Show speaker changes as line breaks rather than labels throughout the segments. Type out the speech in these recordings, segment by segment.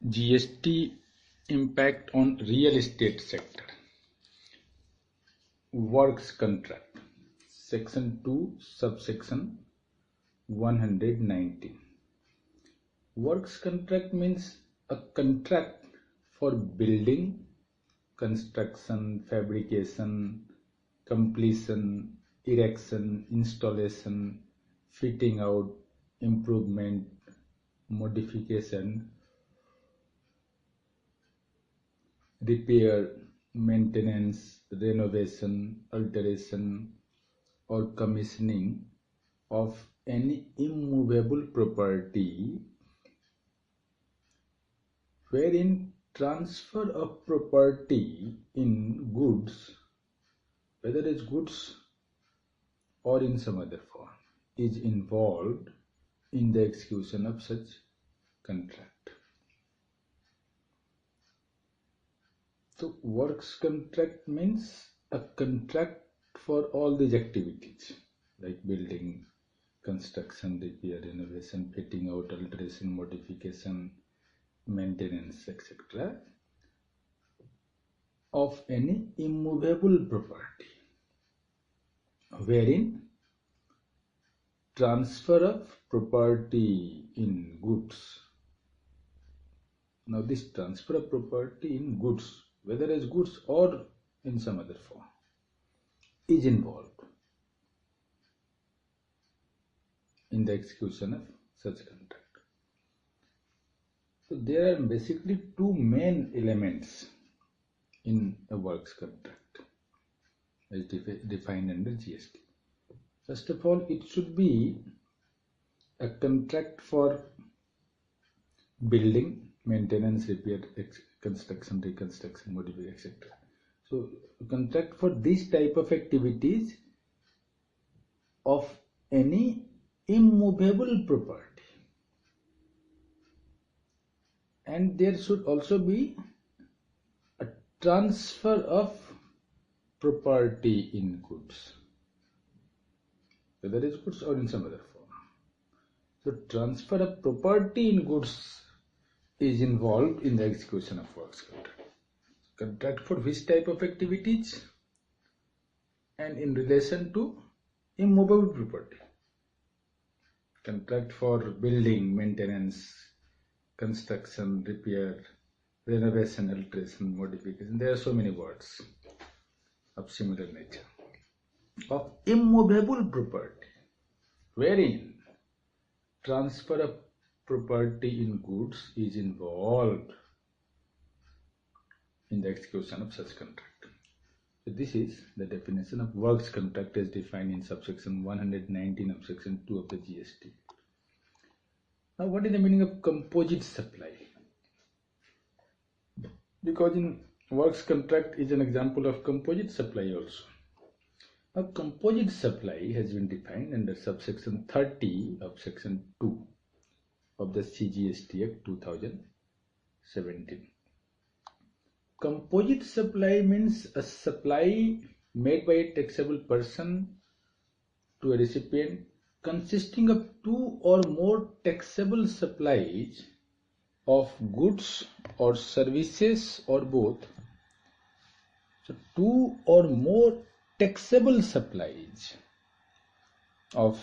GST impact on real estate sector. Works contract. Section 2, subsection 119. Works contract means a contract for building, construction, fabrication, completion, erection, installation, fitting out, improvement, modification, repair, maintenance, renovation, alteration, or commissioning of any immovable property wherein transfer of property in goods, whether it's goods or in some other form, is involved in the execution of such contract. So works contract means a contract for all these activities like building, construction, repair, renovation, fitting out, alteration, modification, maintenance, etc. of any immovable property wherein transfer of property in goods. Now this transfer of property in goods, whether as goods or in some other form, is involved in the execution of such contract. So there are basically two main elements in a works contract as defined under GST. First of all, it should be a contract for building, maintenance, repair, construction, reconstruction, modification, etc. So contract for this type of activities of any immovable property. And there should also be a transfer of property in goods, whether it's goods or in some other form. So transfer of property in goods is involved in the execution of works contract. Contract for which type of activities and in relation to immovable property. Contract for building, maintenance, construction, repair, renovation, alteration, modification. There are so many words of similar nature. Of immovable property, wherein transfer of property in goods is involved in the execution of such contract. So this is the definition of works contract as defined in subsection 119 of section 2 of the GST. Now what is the meaning of composite supply? Because in works contract is an example of composite supply also. Now composite supply has been defined under subsection 30 of section 2 of the CGST Act 2017. Composite supply means a supply made by a taxable person to a recipient consisting of two or more taxable supplies of goods or services or both. So two or more taxable supplies of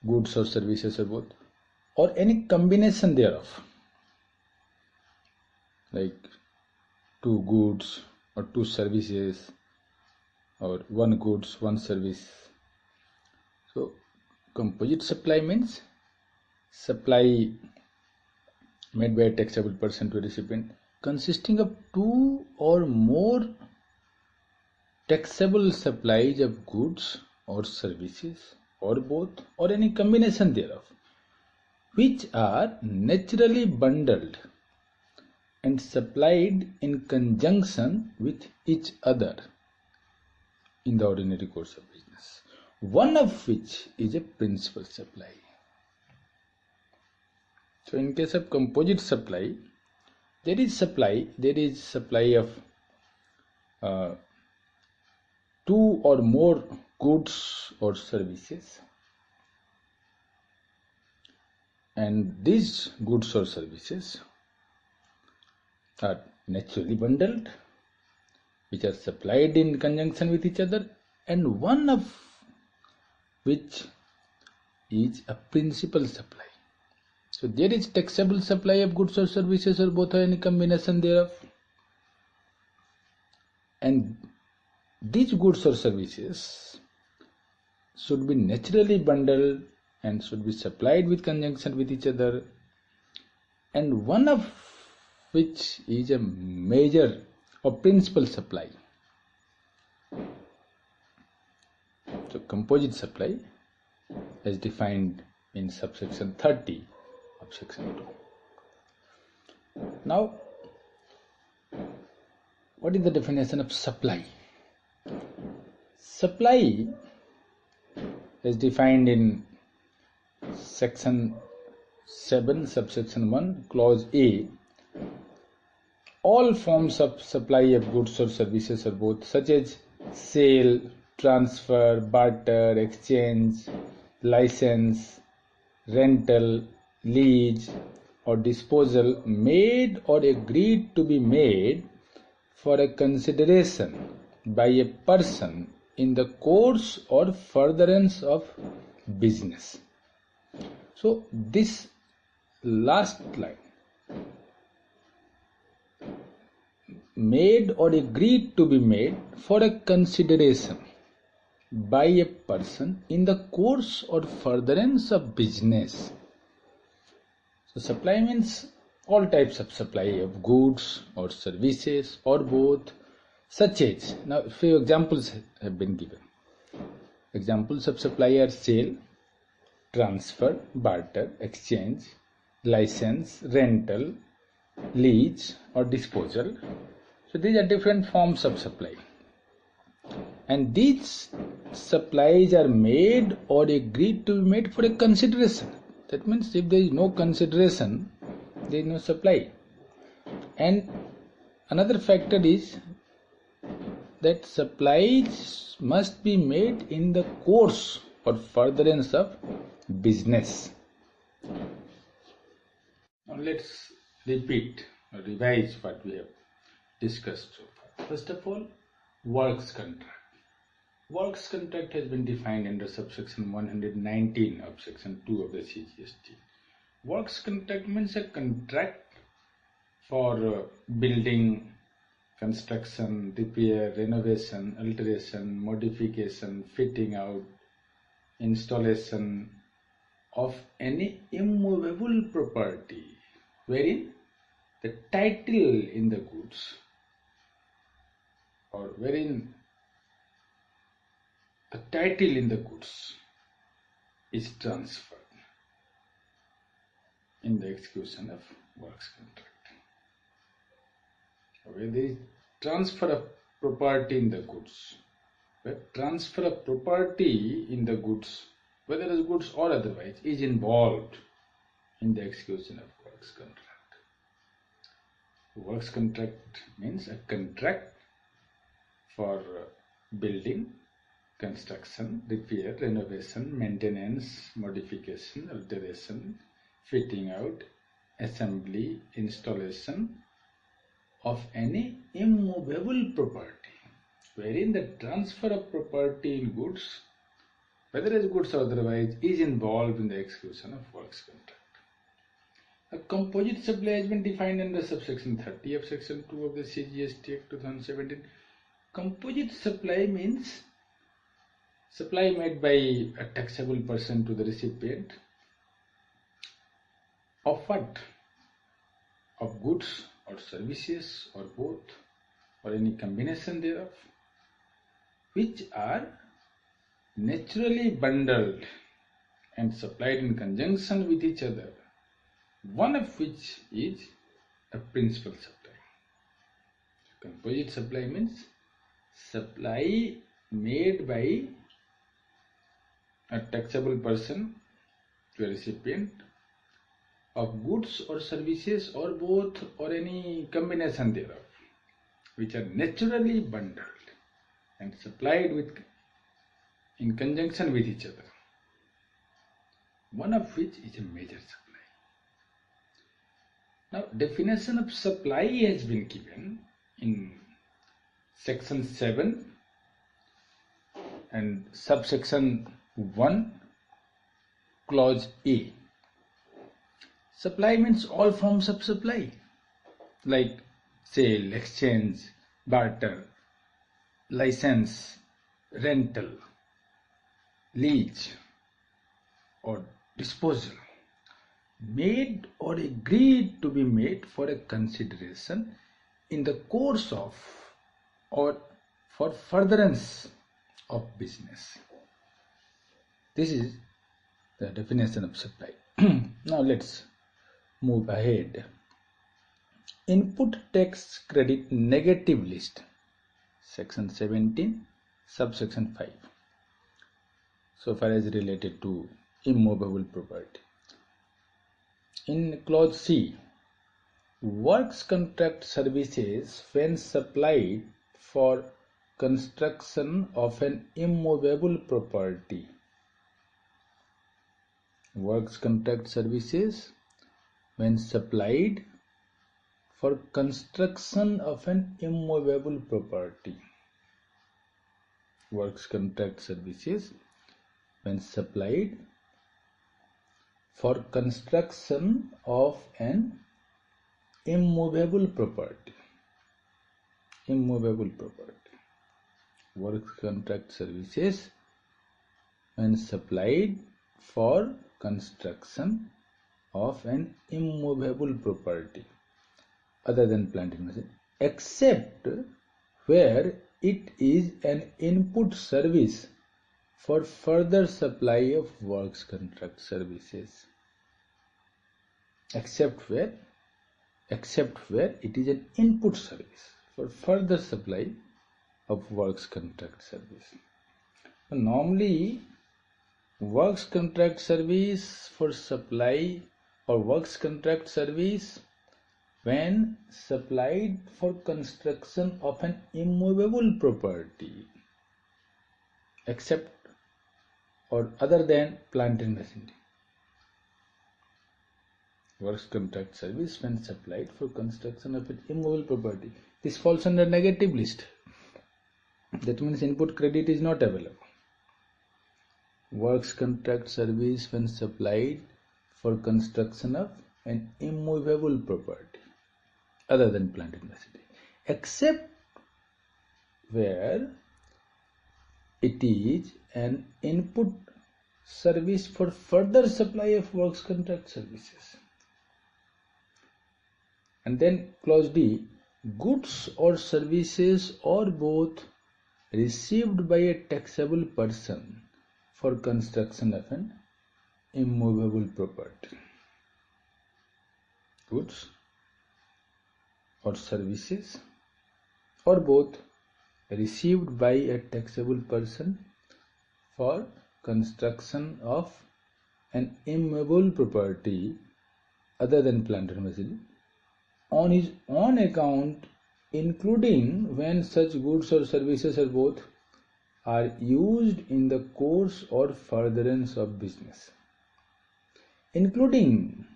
goods or services or both, or any combination thereof, like two goods or two services or one goods, one service. So composite supply means supply made by a taxable person to a recipient consisting of two or more taxable supplies of goods or services or both, or any combination thereof, which are naturally bundled and supplied in conjunction with each other in the ordinary course of business, one of which is a principal supply. So in case of composite supply, there is supply of two or more goods or services, and these goods or services are naturally bundled, which are supplied in conjunction with each other, and one of which is a principal supply. So there is taxable supply of goods or services, or both, or any combination thereof. And these goods or services should be naturally bundled and should be supplied with conjunction with each other, and one of which is a major or principal supply. So composite supply as defined in subsection 30 of section 2. Now, what is the definition of supply? Supply as defined in section 7 subsection 1 clause A. All forms of supply of goods or services, or both, such as sale, transfer, barter, exchange, license, rental, lease, or disposal, made or agreed to be made for a consideration by a person in the course or furtherance of business. So this last line, made or agreed to be made for a consideration by a person in the course or furtherance of business. So supply means all types of supply of goods or services, or both, such as, now a few examples have been given. Examples of supply are sale, transfer, barter, exchange, license, rental, lease, or disposal. So these are different forms of supply, and these supplies are made or agreed to be made for a consideration. That means if there is no consideration, there is no supply. And another factor is that supplies must be made in the course or furtherance of business. Now let's repeat or revise what we have discussed so far. First of all, works contract. Works contract has been defined under subsection 119 of section 2 of the CGST. Works contract means a contract for building, construction, repair, renovation, alteration, modification, fitting out, installation of any immovable property wherein the title in the goods, or wherein the title in the goods is transferred in the execution of works contract. Where there is transfer of property in the goods, where transfer of property in the goods, whether as goods or otherwise, is involved in the execution of works contract. Works contract means a contract for building, construction, repair, renovation, maintenance, modification, alteration, fitting out, assembly, installation of any immovable property, wherein the transfer of property in goods, whether as goods or otherwise, is involved in the execution of works contract. A composite supply has been defined under subsection 30 of section 2 of the CGST Act 2017. Composite supply means supply made by a taxable person to the recipient of what? Of goods or services, or both, or any combination thereof, which are naturally bundled and supplied in conjunction with each other, one of which is a principal supply. Composite supply means supply made by a taxable person to a recipient of goods or services, or both, or any combination thereof, which are naturally bundled and supplied with in conjunction with each other, one of which is a major supply. Now, definition of supply has been given in section 7 and subsection 1, clause A. Supply means all forms of supply, like sale, exchange, barter, license, rental, lease, or disposal, made or agreed to be made for a consideration in the course of or for furtherance of business. This is the definition of supply. Now let's move ahead. Input tax credit negative list, section 17, subsection 5, so far as related to immovable property. In clause C, works contract services when supplied for construction of an immovable property. Works contract services when supplied for construction of an immovable property. Works contract services when supplied for construction of an immovable property. Immovable property. Works contract services when supplied for construction of an immovable property other than plant and machinery, except where it is an input service for further supply of works contract services. Except where it is an input service for further supply of works contract service. Normally, works contract service for supply or works contract service when supplied for construction of an immovable property, except or other than plant and machinery. Works contract service when supplied for construction of an immovable property. This falls under negative list. That means input credit is not available. Works contract service when supplied for construction of an immovable property other than plant and machinery, except where it is an input service for further supply of works contract services. And then clause D, goods or services or both received by a taxable person for construction of an immovable property. Goods or services or both received by a taxable person for construction of an immovable property other than plant and machinery on his own account, including when such goods or services or both are used in the course or furtherance of business. Including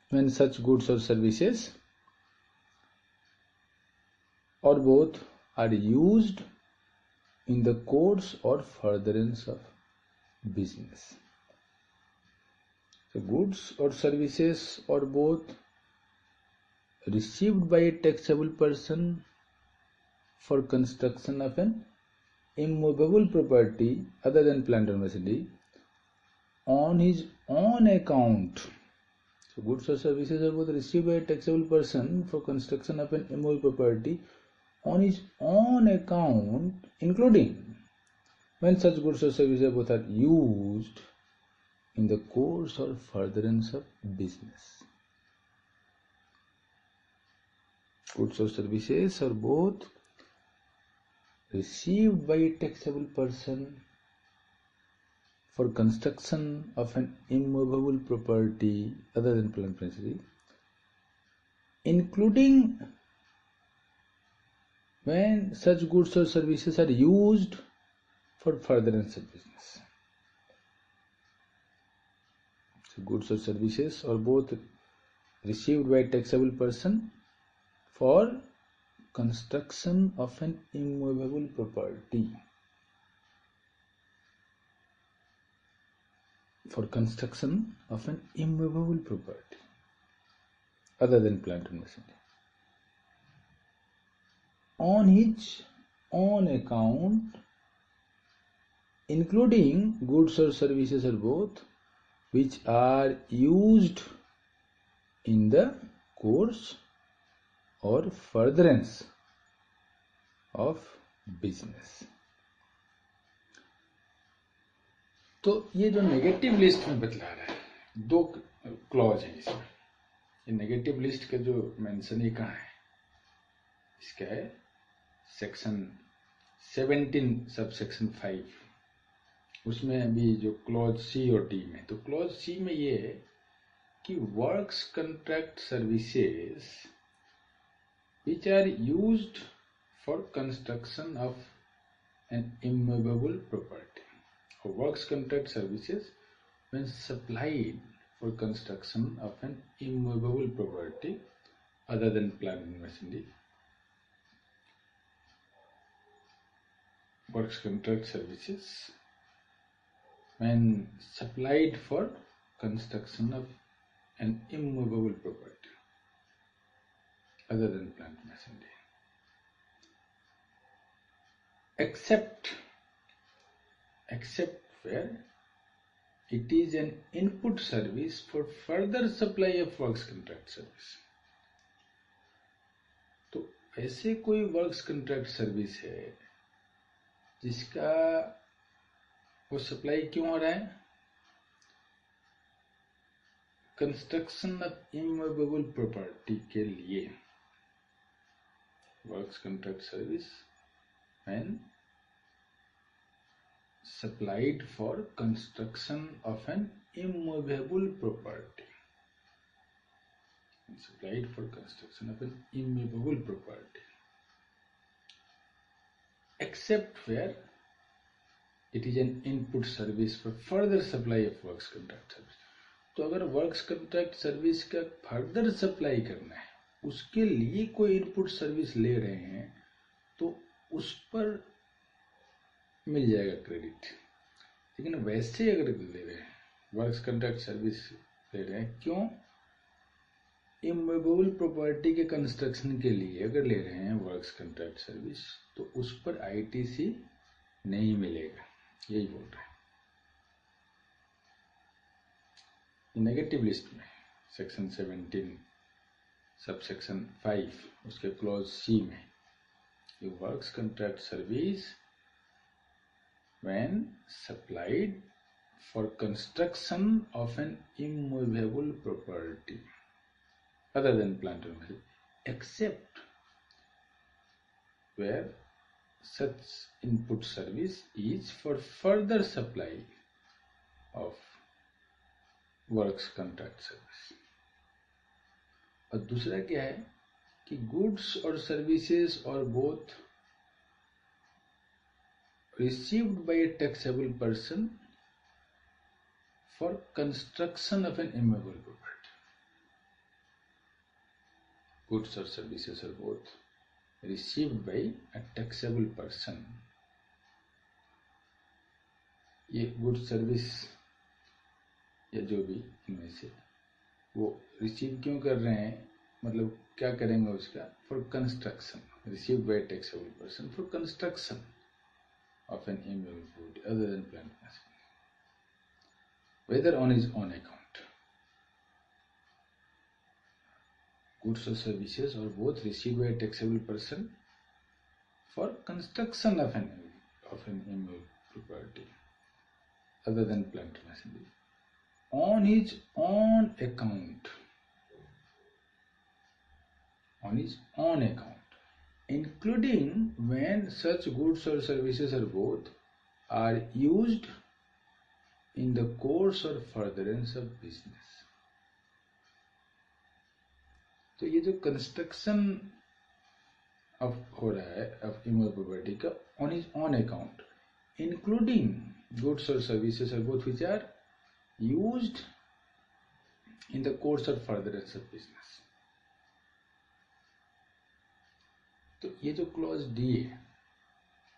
when such goods or services or both are used in the course or furtherance of business. So goods or services or both received by a taxable person for construction of an immovable property other than plant or machinery on his own account. So goods or services are both received by a taxable person for construction of an immovable property on his own account, including when such goods or services both are used in the course or furtherance of business. Goods or services are both received by a taxable person for construction of an immovable property other than plant and machinery, including when such goods or services are used for furtherance of business. So goods or services are both received by taxable person for construction of an immovable property. For construction of an immovable property other than plant and machinery on his own account, including goods or services or both, which are used in the course or furtherance of business. तो ये जो negative list में बतला रहा है, दो clause है इसमें. ये नेगेटिव लिस्ट का जो मेंशन है कहाँ है, इसका है सेक्शन 17 सब सेक्शन 5. उसमें अभी जो क्लॉज सी और डी में, तो क्लॉज सी में ये है कि works contract services which are used for construction of an immovable property, or works contract services when supplied for construction of an immovable property other than plant and machinery. Works contract services when supplied for construction of an immovable property other than plant machinery, except where it is an input service for further supply of works contract service. तो ऐसे कोई works contract service है जिसका वो supply क्यों हो रहा है, कंस्ट्रक्शन ऑफ इमूवेबल प्रॉपर्टी के लिए. Works contract service when supplied for construction of an immovable property. Supplied for construction of an immovable property, except where it is an input service for further supply of works contract service. तो अगर works contract service का further supply करना है, उसके लिए कोई input service ले रहे हैं, तो उस पर मिल जाएगा क्रेडिट. लेकिन वैसे अगर ले रहे हैं, वर्क्स कंट्रैक्ट सर्विस ले रहे हैं, क्यों, इमूवेबल प्रॉपर्टी के कंस्ट्रक्शन के लिए अगर ले रहे हैं वर्क्स कंट्रैक्ट सर्विस, तो उस पर आईटीसी नहीं मिलेगा, यही बोल रहे हैं. नेगेटिव लिस्ट में सेक्शन 17 सब सेक्शन 5 उसके क्लॉज सी में, ये works contract service when supplied for construction of an immovable property other than plant and machinery, except where such input service is for further supply of works contract service. और दूसरा क्या है कि goods और services और both received by a taxable person for construction of an immovable property. Goods और services और both received by a taxable person. ये गुड्स सर्विस या जो भी इनमें से वो रिसीव क्यों कर रहे हैं, मतलब क्या करेंगे उसका, for construction, receive by taxable person for construction of an immovable property other than plant machinery, whether on his own account. Goods और सर्विसेज और both receive by taxable person for construction of an immovable property other than plant machinery on his own account, including when such goods or services or both are used in the course or furtherance of business. तो ये जो construction हो रहा है of immovable property का on his own account, including goods और services और both which are used in the course or furtherance of business. तो ये जो क्लॉज डी है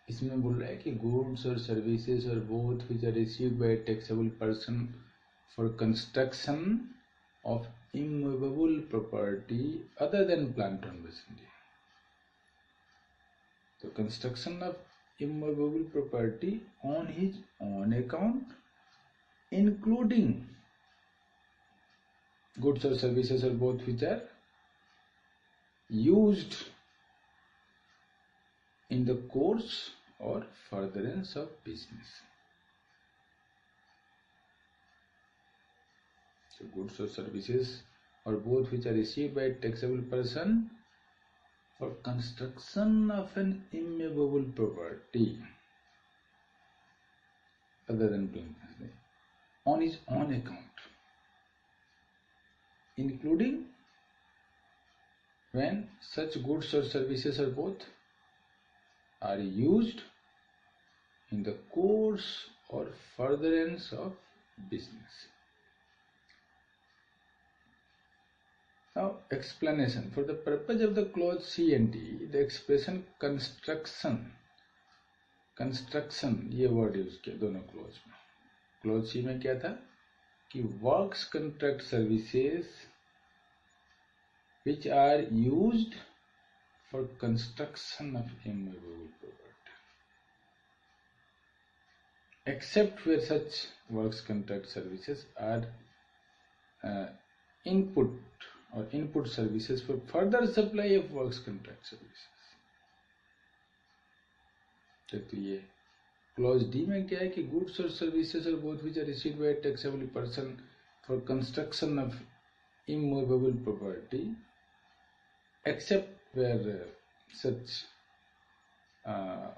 इसमें बोल रहा है कि गुड्स और सर्विसेज और both which are received by taxable person for construction of immovable property other than plant and machinery. तो construction of immovable property on his own account including goods or services or both which are used in the course or furtherance of business. So goods or services or both which are received by a taxable person for construction of an immovable property other than on his own account, including when such goods or services or both are used in the course or furtherance of business. Now, explanation. For the purpose of the clause C and D, the expression construction ये word use किया दोनों clause में. Clause C में क्या था कि works contract services which are used for construction of immovable property, except where such works contract services are input services for further supply of works contract services. तो ये clause D में क्या है कि गुड्स और सर्विसेज और both which are received by taxable person for construction of immovable property except where such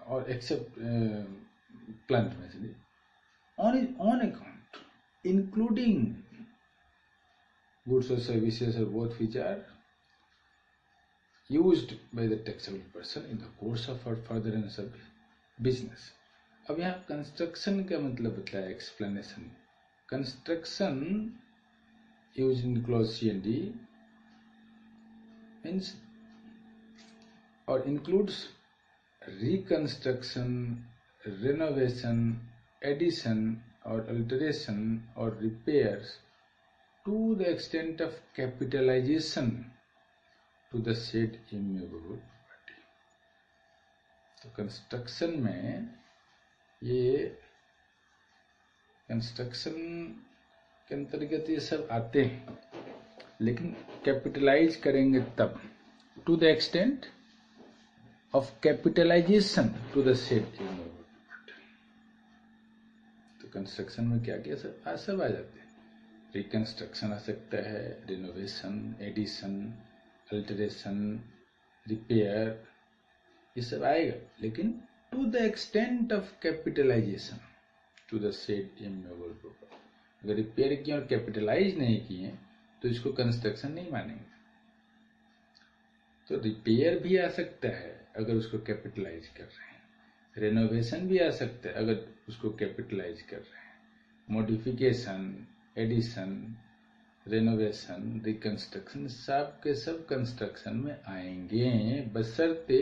or except plant machinery on his own account, including goods or services or both which are used by the taxable person in the course of or furtherance of business. अब यहाँ construction का मतलब बताया explanation. Construction use in clause C and D means or includes reconstruction, renovation, addition or alteration or repairs to the extent of capitalization to the said immovable property. तो construction में ये construction के अंतर्गत ये सब आते हैं, लेकिन कैपिटलाइज करेंगे तब to the extent of capitalisation to the said immovable property. तो कंस्ट्रक्शन में क्या क्या सब आ जाते हैं. रिकंस्ट्रक्शन आ सकता है, रिनोवेशन, एडिशन, अल्टरेशन, रिपेयर, ये सब आएगा, लेकिन to the extent of capitalisation to the said immovable property. अगर रिपेयर किए और कैपिटलाइज नहीं किए तो इसको कंस्ट्रक्शन नहीं मानेंगे. तो रिपेयर भी आ सकता है अगर उसको कैपिटलाइज कर रहे हैं, रेनोवेशन भी आ सकता है अगर उसको कैपिटलाइज कर रहे हैं, मॉडिफिकेशन, एडिशन, रेनोवेशन, रिकंस्ट्रक्शन सब के सब कंस्ट्रक्शन में आएंगे, बशर्ते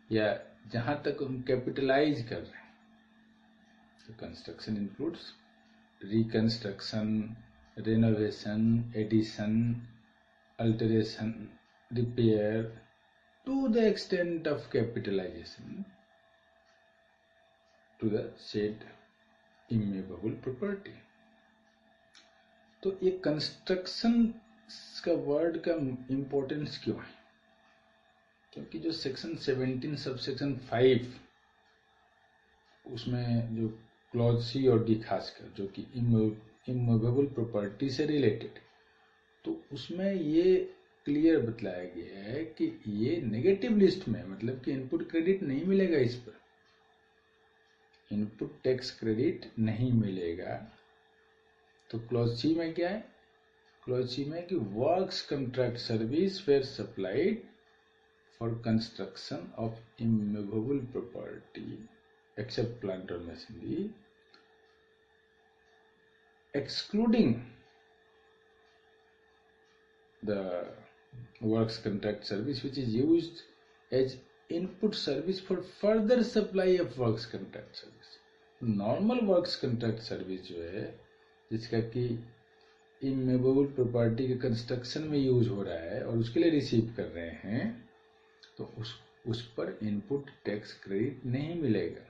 या जहां तक हम कैपिटलाइज कर रहे हैं. तो construction includes reconstruction, renovation, addition, alteration, repair to the extent of capitalization to the said immovable property. तो ये कंस्ट्रक्शन का वर्ड का इम्पोर्टेंस क्यों है? क्योंकि जो सेक्शन 17 सबसेक्शन 5 उसमें जो क्लॉज सी और डी खासकर जो कि इमूवेबल प्रॉपर्टी से रिलेटेड, तो उसमें ये क्लियर बतलाया गया है कि ये नेगेटिव लिस्ट में, मतलब कि इनपुट क्रेडिट नहीं मिलेगा, इस पर इनपुट टैक्स क्रेडिट नहीं मिलेगा. तो क्लॉज सी में क्या है? क्लॉज सी में कि works contract service where supplied for construction of immovable property except plant और machinery, excluding the works contract service which is used as input service for further supply of works contract service. Normal works contract service जो है जिसका कि immovable property के construction में use हो रहा है और उसके लिए रिसीव कर रहे हैं, तो उस पर इनपुट टैक्स क्रेडिट नहीं मिलेगा.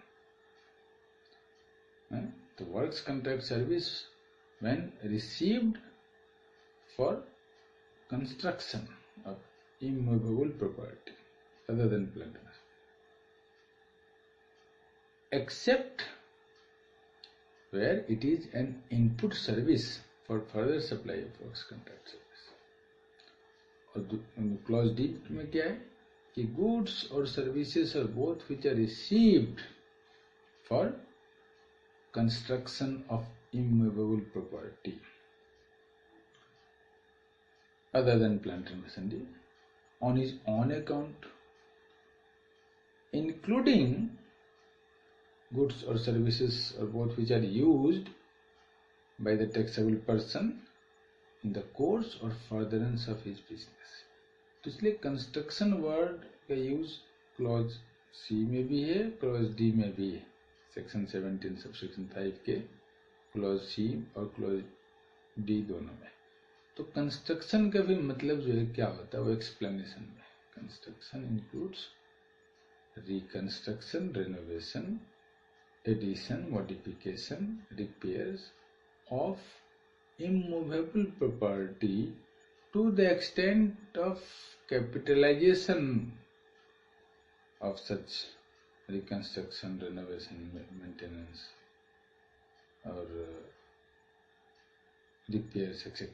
तो works contract service when received for construction of immovable property other than plant except where it is an input service for further supply of works contract service. और क्लॉज डी में क्या है कि goods or services or both which are received for construction of immovable property other than plant and machinery on his own account, including goods or services or both which are used by the taxable person in the course or furtherance of his business. तो इसलिए construction word का use clause C में भी है, clause D में भी है. Section 17 subsection 5 के क्लॉज सी और क्लॉज डी दोनों में. तो कंस्ट्रक्शन का भी मतलब जो है क्या होता है वो एक्सप्लेनेशन में. Construction includes reconstruction, renovation, addition, modification, repairs of immovable property to the extent of capitalization of such reconstruction, renovation, maintenance or repairs, etc.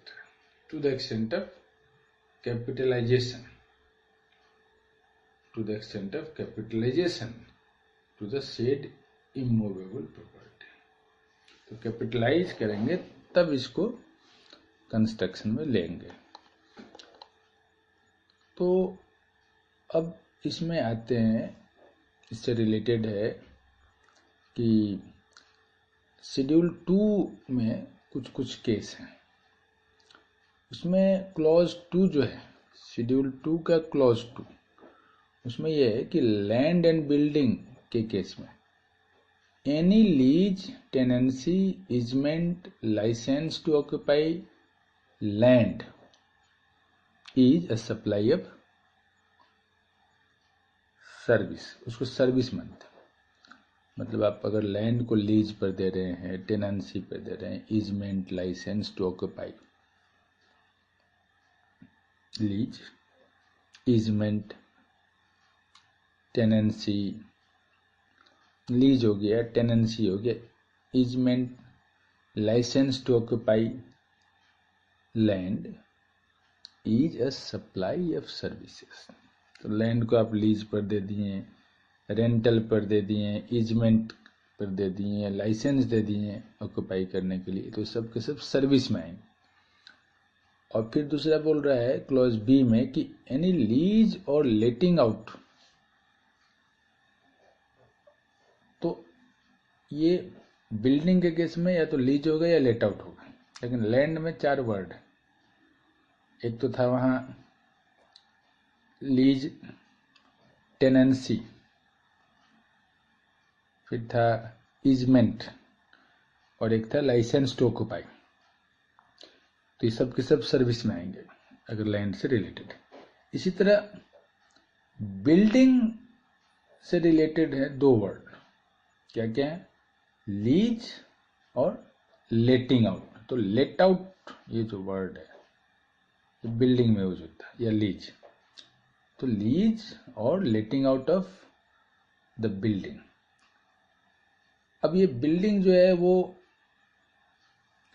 To the extent of capitalization, to the extent of capitalization to the said immovable property. तो capitalise करेंगे तब इसको construction में लेंगे. तो अब इसमें आते हैं, इससे रिलेटेड है कि शेड्यूल 2 में कुछ केस हैं. उसमें क्लॉज 2 जो है, शेड्यूल 2 का क्लॉज 2, उसमें यह है कि लैंड एंड बिल्डिंग के केस में any lease, tenancy, easement, license to occupy land is a supply of service. उसको सर्विस मानते हैं. मतलब आप अगर लैंड को लीज पर दे रहे हैं, टेनेंसी पर दे रहे हैं, easement, licence to occupy, lease, easement, tenancy, lease हो गया, टेनेंसी हो गया, easement, licence to occupy land is a supply of services. तो लैंड को आप लीज पर दे दिए, रेंटल पर दे दिए, ईजमेंट पर दे दिए, लाइसेंस दे दिए ऑक्यूपाई करने के लिए, तो सब के सब सर्विस में आएंगे. और फिर दूसरा बोल रहा है क्लॉज बी में कि एनी लीज और लेटिंग आउट. तो ये बिल्डिंग के केस में या तो लीज होगा या लेट आउट होगा. लेकिन लैंड में 4 वर्ड. एक तो था वहाँ लीज, टेनेंसी, फिर था ईजमेंट और एक था लाइसेंस टू ऑक्यूपाई. तो ये सब के सब सर्विस में आएंगे अगर लैंड से रिलेटेड. इसी तरह बिल्डिंग से रिलेटेड है 2 वर्ड. क्या क्या है? लीज और लेटिंग आउट. तो लेट आउट ये जो वर्ड है ये बिल्डिंग में यूज होता है, या लीज. तो लीज और लेटिंग आउट ऑफ द बिल्डिंग. अब ये बिल्डिंग जो है वो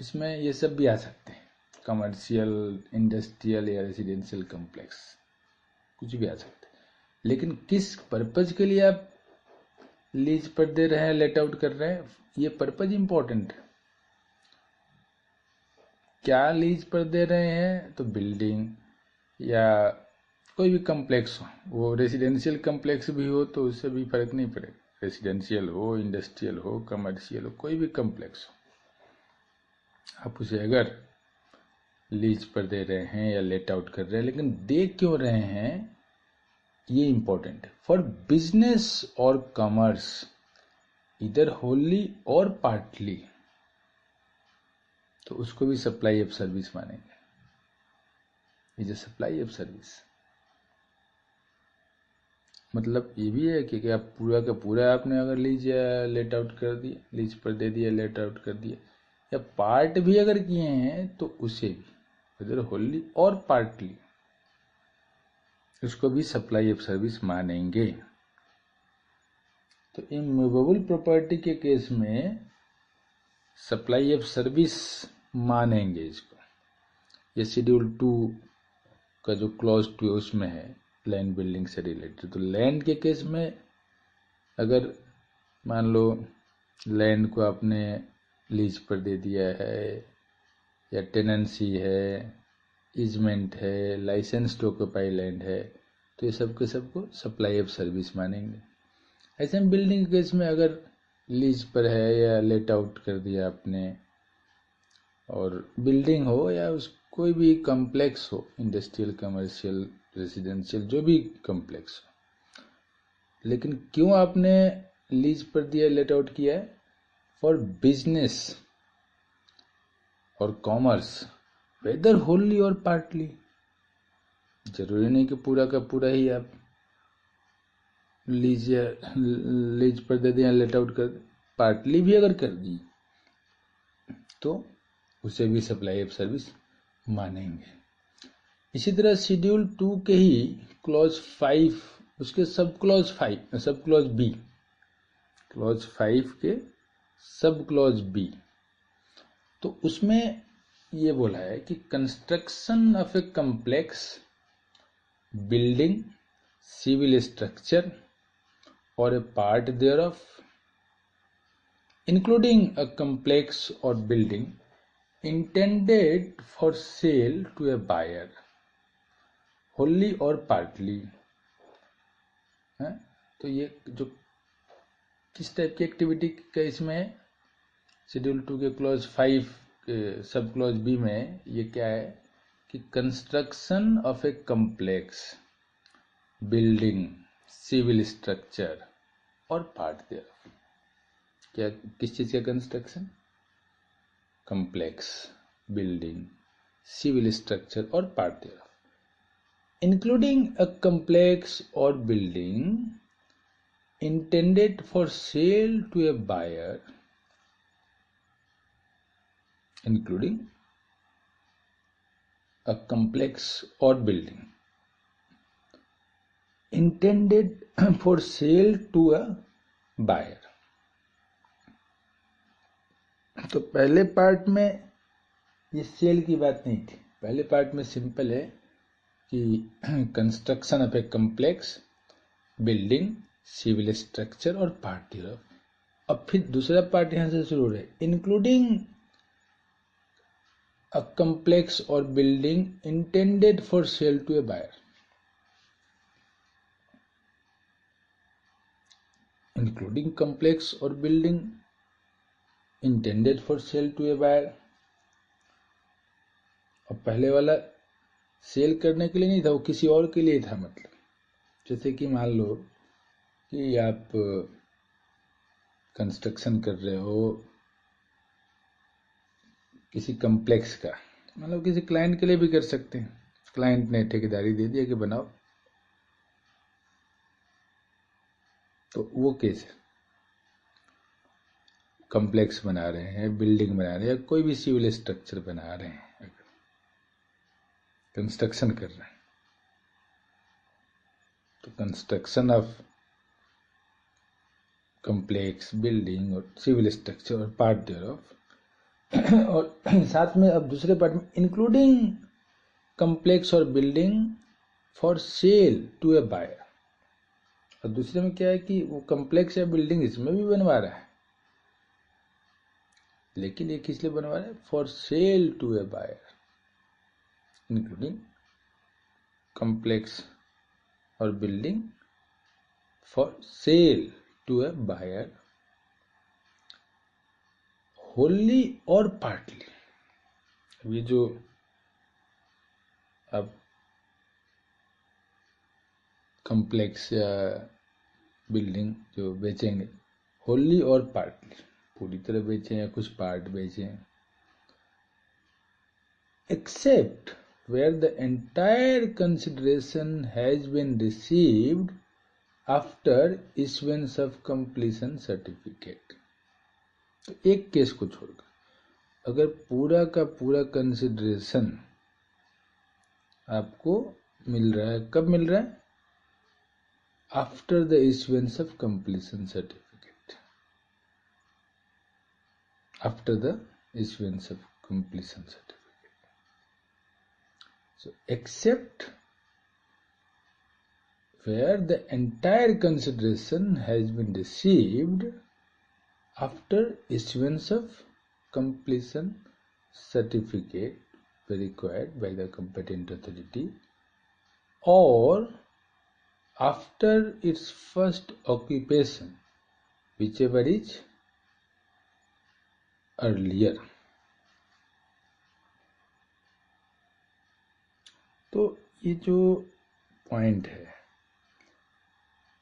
इसमें ये सब भी आ सकते हैं, कमर्शियल, इंडस्ट्रियल या रेसिडेंशियल कॉम्प्लेक्स, कुछ भी आ सकते हैं. लेकिन किस पर्पज के लिए आप लीज पर दे रहे हैं, लेट आउट कर रहे हैं, ये पर्पज इंपॉर्टेंट है. क्या लीज पर दे रहे हैं? तो बिल्डिंग या कोई भी कॉम्प्लेक्स हो, वो रेसिडेंशियल कॉम्प्लेक्स भी हो तो उससे भी फर्क नहीं पड़ेगा. रेसिडेंशियल हो, इंडस्ट्रियल हो, कमर्शियल हो, कोई भी कॉम्प्लेक्स हो, आप उसे अगर लीज पर दे रहे हैं या लेट आउट कर रहे हैं, लेकिन दे क्यों रहे हैं ये इंपॉर्टेंट है। फॉर बिजनेस और कॉमर्स इधर होली और पार्टली, तो उसको भी सप्लाई ऑफ सर्विस मानेंगे। Is a supply of service. मतलब ये भी है कि आप पूरा का पूरा आपने अगर लीज या लेट आउट कर दिया, लीज पर दे दिया, लेट आउट कर दिया, या पार्ट भी अगर किए हैं तो उसे भी इधर होली और पार्टली उसको भी सप्लाई ऑफ सर्विस मानेंगे। तो इमूवेबल प्रॉपर्टी के केस में सप्लाई ऑफ सर्विस मानेंगे इसको। ये शेड्यूल 2 का जो क्लॉज 2 उसमें है लैंड बिल्डिंग से रिलेटेड। तो लैंड के केस में अगर मान लो लैंड को आपने लीज पर दे दिया है, या टेनेंसी है, इजमेंट है, लाइसेंस टू ऑक्यूपाई लैंड है, तो ये सब के सबको सप्लाई ऑफ सर्विस मानेंगे। ऐसे में बिल्डिंग के केस में अगर लीज पर है या लेट आउट कर दिया आपने, और बिल्डिंग हो या उस कोई भी कम्प्लेक्स हो, इंडस्ट्रियल, कमर्शियल, रेजिडेंशियल, जो भी कम्प्लेक्स हो, लेकिन क्यों आपने लीज पर दिया, लेट आउट किया है? फॉर बिजनेस और कॉमर्स, वेदर होली और पार्टली। जरूरी नहीं कि पूरा का पूरा ही आप लीज पर दे दिया, लेट आउट कर, पार्टली भी अगर कर दी तो उसे भी सप्लाई ऑफ सर्विस मानेंगे। इसी तरह शेड्यूल 2 के ही क्लॉज 5, उसके sub clause 5, sub clause B, clause 5 के सब क्लॉज बी, तो उसमें ये बोला है कि construction of a complex building, civil structure और a part thereof, including a complex or building intended for sale to a buyer, wholly or partly। तो ये जो किस टाइप की एक्टिविटी का इसमें है, शेड्यूल 2 के क्लॉज 5 के सब क्लॉज बी में ये क्या है कि construction of a complex building, civil structure और पार्ट thereof। क्या, किस चीज का construction? Complex building, civil structure और part thereof, including a complex और building intended for sale to a buyer, including a complex or building intended for sale to a buyer। तो पहले part में ये सेल की बात नहीं थी। पहले पार्ट में सिंपल है कि construction of a complex building, civil structure और पार्ट thereof। अब फिर दूसरा पार्ट यहां से शुरू हो रहा है, इंक्लूडिंग अ कम्प्लेक्स और building intended for sale to a buyer, including complex और building intended for sale to a buyer. और पहले वाला सेल करने के लिए नहीं था, वो किसी और के लिए था। मतलब जैसे कि मान लो कि आप कंस्ट्रक्शन कर रहे हो किसी कम्प्लेक्स का, मतलब किसी क्लाइंट के लिए भी कर सकते हैं। क्लाइंट ने ठेकेदारी दे दिया कि बनाओ, तो वो केस है। कम्प्लेक्स बना रहे हैं, बिल्डिंग बना रहे हैं, या कोई भी सिविल स्ट्रक्चर बना रहे हैं, कंस्ट्रक्शन कर रहे हैं, तो कंस्ट्रक्शन ऑफ कम्प्लेक्स बिल्डिंग और सिविल स्ट्रक्चर और पार्ट thereof, और साथ में अब दूसरे पार्ट में इंक्लूडिंग कम्प्लेक्स और building for sale to a buyer. और दूसरे में क्या है कि वो कम्प्लेक्स या बिल्डिंग इसमें भी बनवा रहा है, लेकिन ये किस लिए बनवा रहा है? For sale to a buyer, including complex और building for sale to a buyer, wholly और पार्टली। ये जो आप कॉम्प्लेक्स या बिल्डिंग जो बेचेंगे, होली और पार्टली, पूरी तरह बेचें या कुछ पार्ट बेचें, except where the entire consideration has been received after issuance of completion certificate। तो एक केस को छोड़कर अगर पूरा का पूरा कंसिडरेशन आपको मिल रहा है, कब मिल रहा है? After the issuance of completion certificate, after the issuance of completion certificate. So except where the entire consideration has been received after issuance of completion certificate required by the competent authority or after its first occupation, whichever is earlier। तो ये जो point है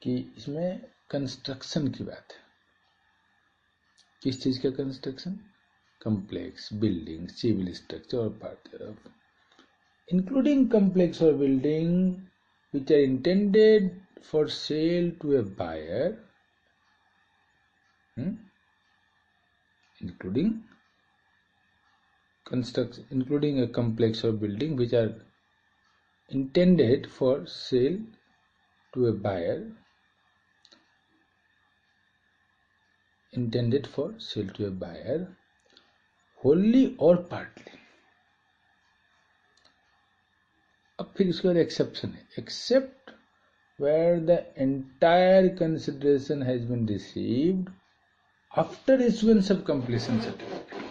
कि इसमें construction की बात है। किस चीज का construction? Complex building, civil structure और part thereof, including complex or building which are intended for sale to a buyer, including a complex or building which are intended for sale to a buyer, wholly or partly। अब फिर इसके बाद exception है, except where the entire consideration has been received after issuance of completion certificate.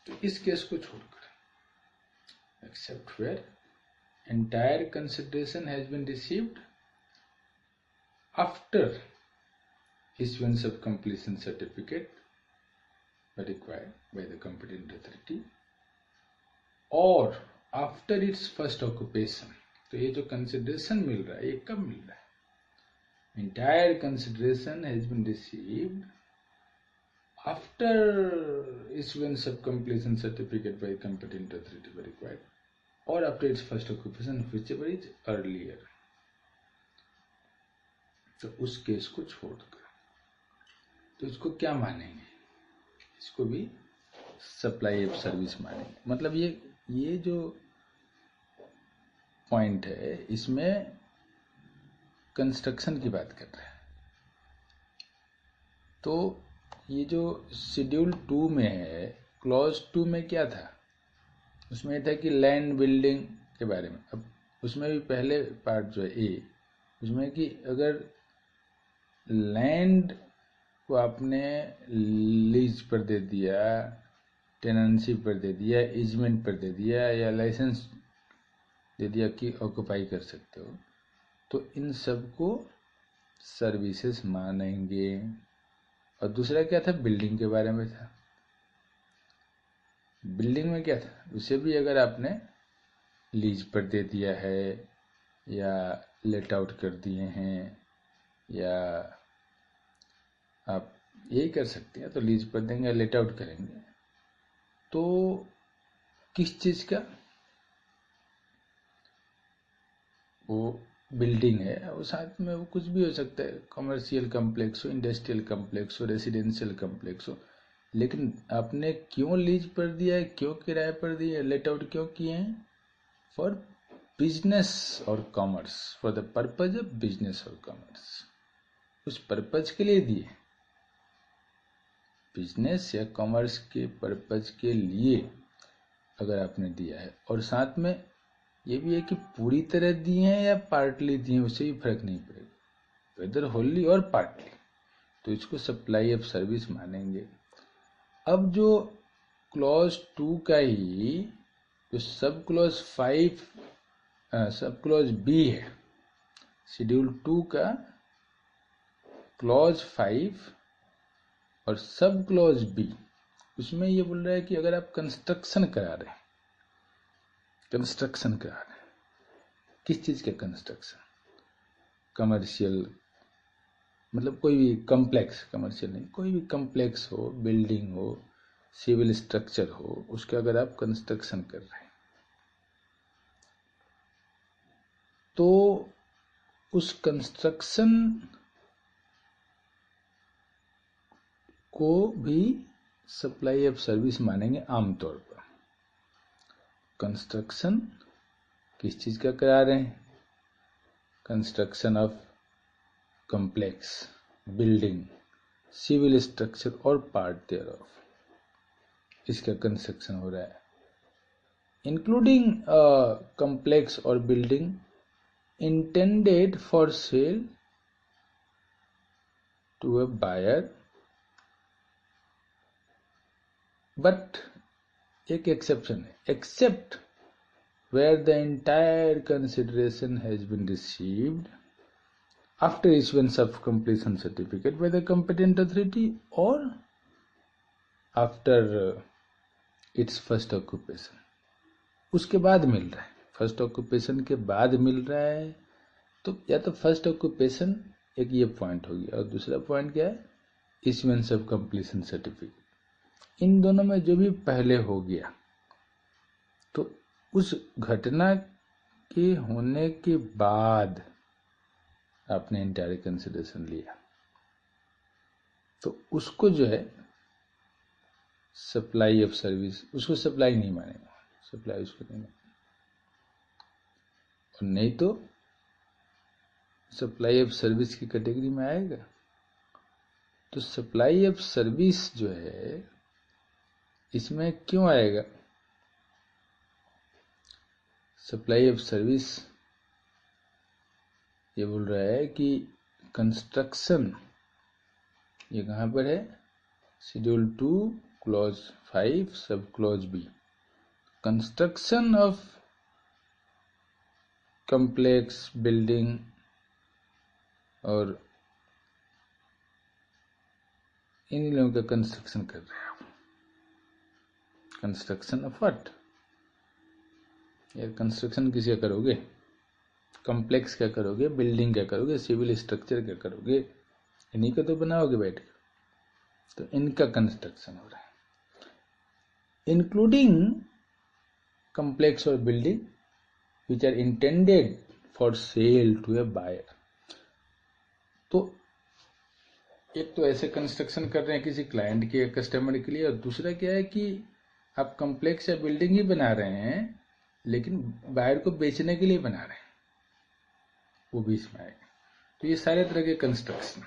तो इस case को छोड़कर except where entire consideration has been received after issuance of completion certificate required by the competent authority or after its first occupation। तो ये जो consideration मिल रहा है ये कब मिल रहा है? Entire consideration has been received after issuance of completion certificate by competent authority required और after its first occupation, whichever is earlier। तो उस केस को छोड़कर तो इसको क्या मानेंगे? इसको भी सप्लाई ऑफ सर्विस मानेंगे। मतलब ये जो पॉइंट है इसमें कंस्ट्रक्शन की बात कर रहे हैं। तो ये जो शेड्यूल 2 में है, क्लॉज 2 में क्या था? उसमें था कि लैंड बिल्डिंग के बारे में। अब उसमें भी पहले पार्ट जो है ए, उसमें कि अगर लैंड को आपने लीज पर दे दिया, टेनेंसी पर दे दिया, इजमेंट पर दे दिया या लाइसेंस दे दिया कि ऑक्युपाई कर सकते हो, तो इन सब को सर्विसेज मानेंगे। और दूसरा क्या था? बिल्डिंग के बारे में था। बिल्डिंग में क्या था? उसे भी अगर आपने लीज पर दे दिया है या लेट आउट कर दिए हैं या आप यही कर सकते हैं, तो लीज पर देंगे या लेट आउट करेंगे। तो किस चीज का? वो बिल्डिंग है, वो साथ में वो कुछ भी हो सकता है, कमर्शियल कम्प्लेक्स हो, इंडस्ट्रियल कम्प्लेक्स हो, रेसिडेंशियल कम्प्लेक्स हो। लेकिन आपने क्यों लीज पर दिया है, क्यों किराए पर दिया है, लेट आउट क्यों किए हैं? फॉर बिजनेस और commerce, for the purpose of business और कॉमर्स। उस पर्पज के लिए दिए, बिजनेस या कॉमर्स के पर्पज के लिए अगर आपने दिया है। और साथ में ये भी है कि पूरी तरह दिए हैं या पार्टली दिए हैं, उससे भी फर्क नहीं पड़ेगा, वेदर होली और पार्टली, तो इसको सप्लाई ऑफ सर्विस मानेंगे। अब जो क्लॉज 2 का ही जो sub clause 5 sub clause B है, शेड्यूल 2 का क्लॉज 5 और सब क्लॉज बी, उसमें ये बोल रहा है कि अगर आप कंस्ट्रक्शन करा रहे हैं, किस चीज़ का कंस्ट्रक्शन, कमर्शियल, मतलब कोई भी कम्प्लेक्स, कमर्शियल नहीं, कोई भी कम्प्लेक्स हो, बिल्डिंग हो, सिविल स्ट्रक्चर हो, उसका अगर आप कंस्ट्रक्शन कर रहे हैं तो उस कंस्ट्रक्शन को भी सप्लाई ऑफ सर्विस मानेंगे आमतौर पर। कंस्ट्रक्शन किस चीज़ का करा रहे हैं, construction of complex, building, civil structure और पार्ट देयर ऑफ, इसका कंस्ट्रक्शन हो रहा है, इंक्लूडिंग कम्प्लेक्स और building intended for sale to a buyer, but एक exception है, except where the entire consideration has been received after issuance of completion certificate by the competent authority or after its first occupation. उसके बाद मिल रहा है, first occupation के बाद मिल रहा है, तो या तो फर्स्ट ऑक्यूपेशन एक ये पॉइंट हो गया, और दूसरा पॉइंट क्या है, इश्यूएंस ऑफ कंप्लीशन सर्टिफिकेट। इन दोनों में जो भी पहले हो गया तो उस घटना के होने के बाद आपने इंटायर कंसिडरेशन लिया, तो उसको जो है सप्लाई ऑफ सर्विस, उसको सप्लाई नहीं मानेगा, सप्लाई उसको नहीं मानेगा, और नहीं तो सप्लाई ऑफ सर्विस की कैटेगरी में आएगा। तो सप्लाई ऑफ सर्विस जो है इसमें क्यों आएगा, सप्लाई ऑफ सर्विस ये बोल रहा है कि कंस्ट्रक्शन, ये कहाँ पर है, schedule 2 clause 5 sub clause B, construction of complex, building और इन लोगों का कंस्ट्रक्शन कर रहे हैं आप, कंस्ट्रक्शन ऑफ व्हाट, यार कंस्ट्रक्शन किसका करोगे, कम्प्लेक्स क्या करोगे, बिल्डिंग क्या करोगे, सिविल स्ट्रक्चर क्या करोगे, इन्हीं का तो बनाओगे बैठ कर, तो इनका कंस्ट्रक्शन हो रहा है, इंक्लूडिंग कम्प्लेक्स और building which are intended for sale to a buyer. तो एक तो ऐसे कंस्ट्रक्शन कर रहे हैं किसी क्लाइंट के, कस्टमर के लिए, और दूसरा क्या है कि आप कम्प्लेक्स या बिल्डिंग ही बना रहे हैं लेकिन बायर को बेचने के लिए बना रहे हैं, वो भी इसमें आएगा। तो ये सारे तरह के कंस्ट्रक्शन,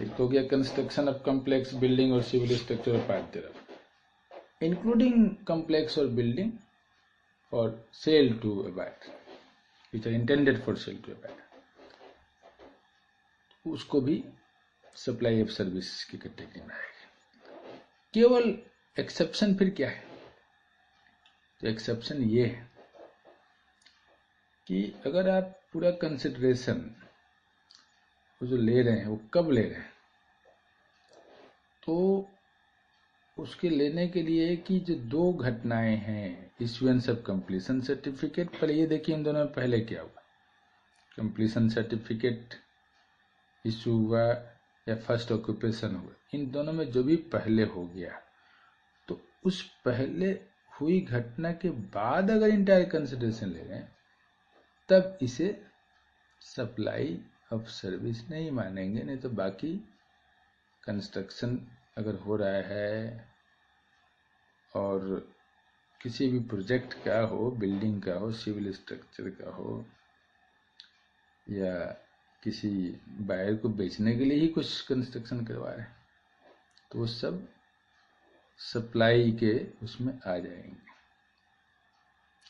एक तो हो गया कंस्ट्रक्शन ऑफ कम्प्लेक्स, बिल्डिंग और सिविल स्ट्रक्चर और पार्ट देयर, इंक्लूडिंग कम्प्लेक्स और building for sale to a buyer which are intended for sale to a buyer, उसको भी सप्लाई ऑफ सर्विस की कैटेगरी में आएगी। केवल एक्सेप्शन फिर क्या है, तो एक्सेप्शन ये है कि अगर आप पूरा कंसिडरेशन वो जो ले रहे हैं वो कब ले रहे हैं, तो उसके लेने के लिए कि जो दो घटनाएं हैं, इश्यूएंस ऑफ कंप्लीशन सर्टिफिकेट, पहले ये देखिए इन दोनों में पहले क्या हुआ, कंप्लीशन सर्टिफिकेट इशू हुआ या फर्स्ट ऑक्यूपेशन हुआ, इन दोनों में जो भी पहले हो गया, तो उस पहले हुई घटना के बाद अगर इंटायर कंसिडरेशन ले रहे हैं तब इसे सप्लाई ऑफ सर्विस नहीं मानेंगे, नहीं तो बाकी कंस्ट्रक्शन अगर हो रहा है और किसी भी प्रोजेक्ट का हो, बिल्डिंग का हो, सिविल स्ट्रक्चर का हो, या किसी बायर को बेचने के लिए ही कुछ कंस्ट्रक्शन करवा रहे हैं, तो वो सब सप्लाई के उसमें आ जाएंगे।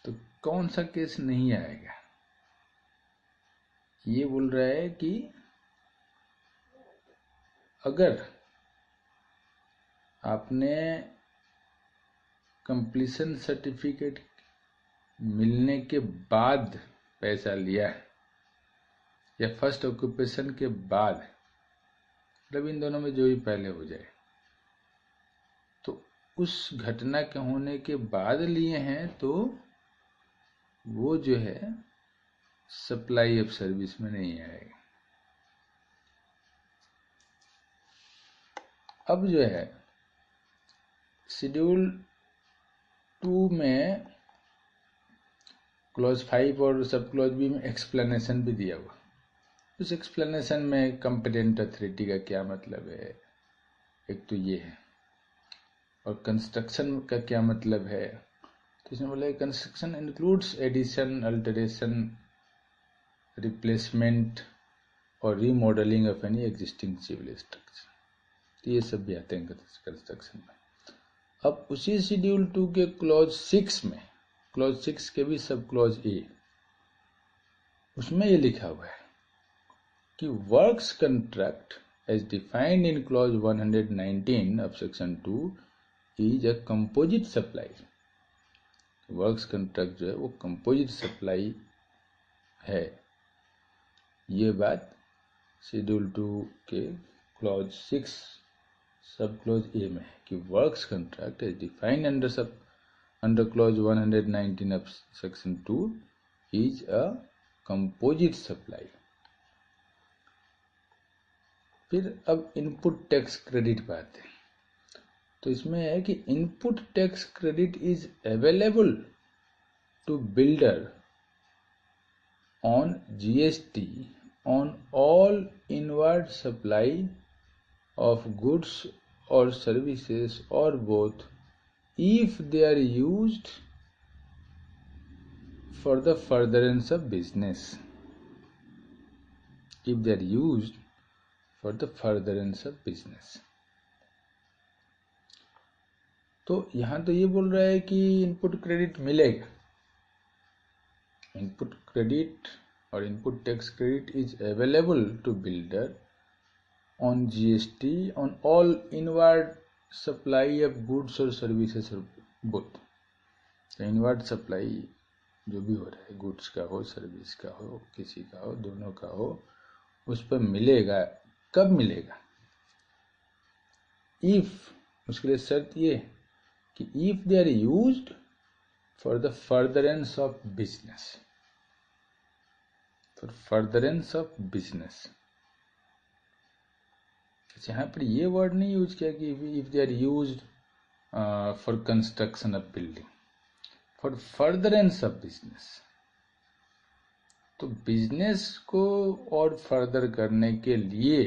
तो कौन सा केस नहीं आएगा, ये बोल रहा है कि अगर आपने कंप्लीशन सर्टिफिकेट मिलने के बाद पैसा लिया है या फर्स्ट ऑक्यूपेशन के बाद, मतलब इन दोनों में जो भी पहले हो जाए, तो उस घटना के होने के बाद लिए हैं, तो वो जो है सप्लाई ऑफ सर्विस में नहीं आएगा। अब जो है शेड्यूल 2 में क्लॉज 5 और सब क्लॉज बी में एक्सप्लेनेशन भी दिया हुआ। उस एक्सप्लेनेशन में कंपिटेंट अथॉरिटी का क्या मतलब है, एक तो ये है, और कंस्ट्रक्शन का क्या मतलब है। तो इसमें बोला construction includes addition, alteration, replacement और remodelling of any existing civil structure. तो ये सब भी आते हैं कंस्ट्रक्शन में। अब उसी शेड्यूल 2 के क्लॉज 6 में, क्लॉज 6 के भी सब क्लॉज ए, उसमें ये लिखा हुआ है कि works contract as defined in clause 119 of section 2 is a composite supply. Works contract जो है वो कंपोजिट सप्लाई है। ये बात शेड्यूल 2 के क्लॉज 6 सब क्लॉज ए में है कि works contract is defined under clause 119 of section 2 is a composite supply. फिर अब इनपुट टैक्स क्रेडिट पर आते हैं। तो इसमें है कि input tax credit is available to builder on GST on all inward supply of goods or services or both if they are used for the furtherance of business, if they are used for the furtherance of business। तो यहाँ तो ये बोल रहा है कि input credit मिलेगा, input credit और input tax credit is available to builder on GST on all inward supply of goods or services or both। तो इनवर्ड सप्लाई जो भी हो रहा है, गुड्स का हो, सर्विस का हो, किसी का हो, दोनों का हो, उस पर मिलेगा। कब मिलेगा? इफ, उसके लिए शर्त ये कि if they are used for the furtherance of business, for furtherance of business. यहाँ पर ये वर्ड नहीं यूज किया कि if they are used for construction of building, for furtherance of business. तो बिजनेस को और फर्दर करने के लिए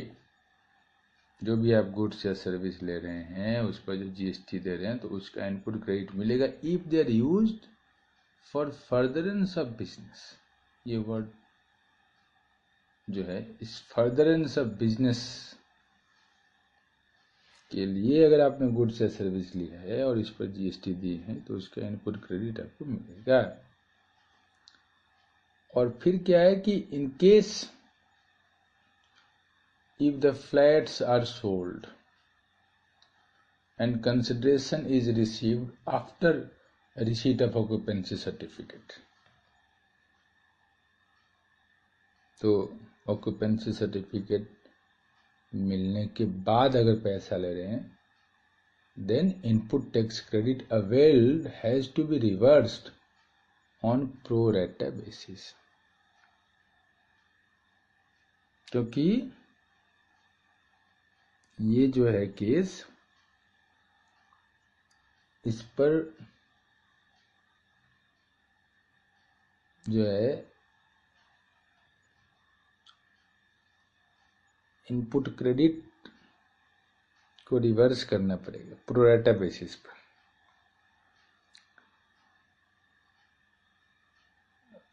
जो भी आप गुड्स या सर्विस ले रहे हैं उस पर जो जीएसटी दे रहे हैं तो उसका इनपुट क्रेडिट मिलेगा if they are used for furtherance of business. ये वर्ड जो है, इस फर्दरेंस ऑफ बिजनेस के लिए अगर आपने गुड्स या सर्विस लिया है और इस पर जीएसटी दी है तो उसका इनपुट क्रेडिट आपको मिलेगा। और फिर क्या है कि in case if the flats are sold and consideration is received after receipt of occupancy certificate, तो ऑक्यूपेंसी सर्टिफिकेट मिलने के बाद अगर पैसा ले रहे हैं, then input tax credit availed has to be reversed on pro rata basis. क्योंकि ये जो है केस, इस पर जो है इनपुट क्रेडिट को रिवर्स करना पड़ेगा प्रोरेटा बेसिस पर।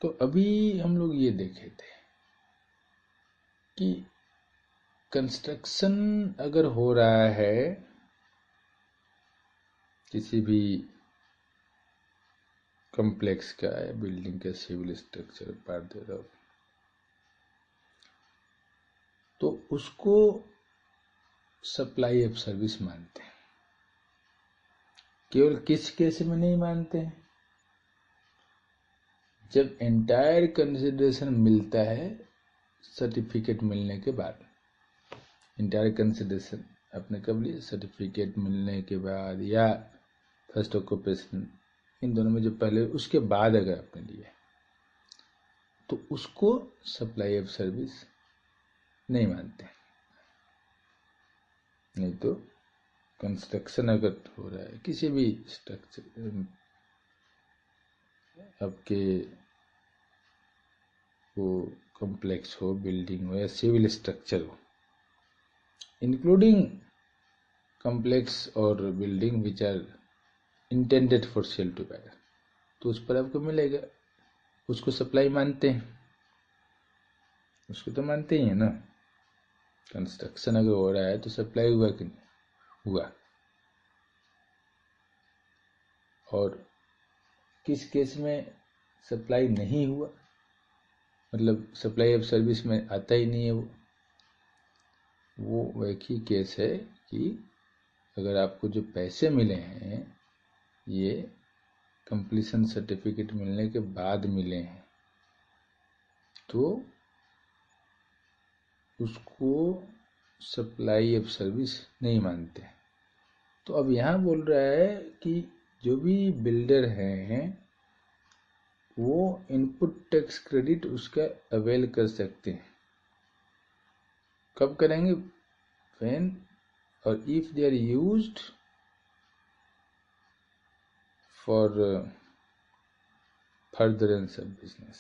तो अभी हम लोग ये देखे थे कि कंस्ट्रक्शन अगर हो रहा है किसी भी कॉम्प्लेक्स का या बिल्डिंग का सिविल स्ट्रक्चर पार्ट दे रहा हो, तो उसको सप्लाई ऑफ सर्विस मानते हैं। केवल किस केस में नहीं मानते हैं? जब एंटायर कंसिडरेशन मिलता है सर्टिफिकेट मिलने के बाद। एंटायर कंसिडरेशन आपने कब लिया? सर्टिफिकेट मिलने के बाद या फर्स्ट ऑक्यूपेशन, इन दोनों में जो पहले, उसके बाद अगर आपने लिया तो उसको सप्लाई ऑफ सर्विस नहीं मानते। नहीं तो कंस्ट्रक्शन अगर हो रहा है किसी भी स्ट्रक्चर आपके, वो कॉम्प्लेक्स हो, बिल्डिंग हो या सिविल स्ट्रक्चर हो, इंक्लूडिंग कॉम्प्लेक्स और building which are intended for sale to buyer, तो उस पर आपको मिलेगा। उसको सप्लाई मानते हैं, उसको तो मानते ही है ना। कंस्ट्रक्शन अगर हो रहा है तो सप्लाई हुआ कि नहीं हुआ। और किस केस में सप्लाई नहीं हुआ, मतलब सप्लाई ऑफ सर्विस में आता ही नहीं है वो एक ही केस है कि अगर आपको जो पैसे मिले हैं ये कंप्लीशन सर्टिफिकेट मिलने के बाद मिले हैं, तो उसको सप्लाई ऑफ सर्विस नहीं मानते। तो अब यहाँ बोल रहा है कि जो भी बिल्डर हैं वो इनपुट टैक्स क्रेडिट उसका अवेल कर सकते हैं। कब करेंगे? व्हेन और if they are used for furtherance of business.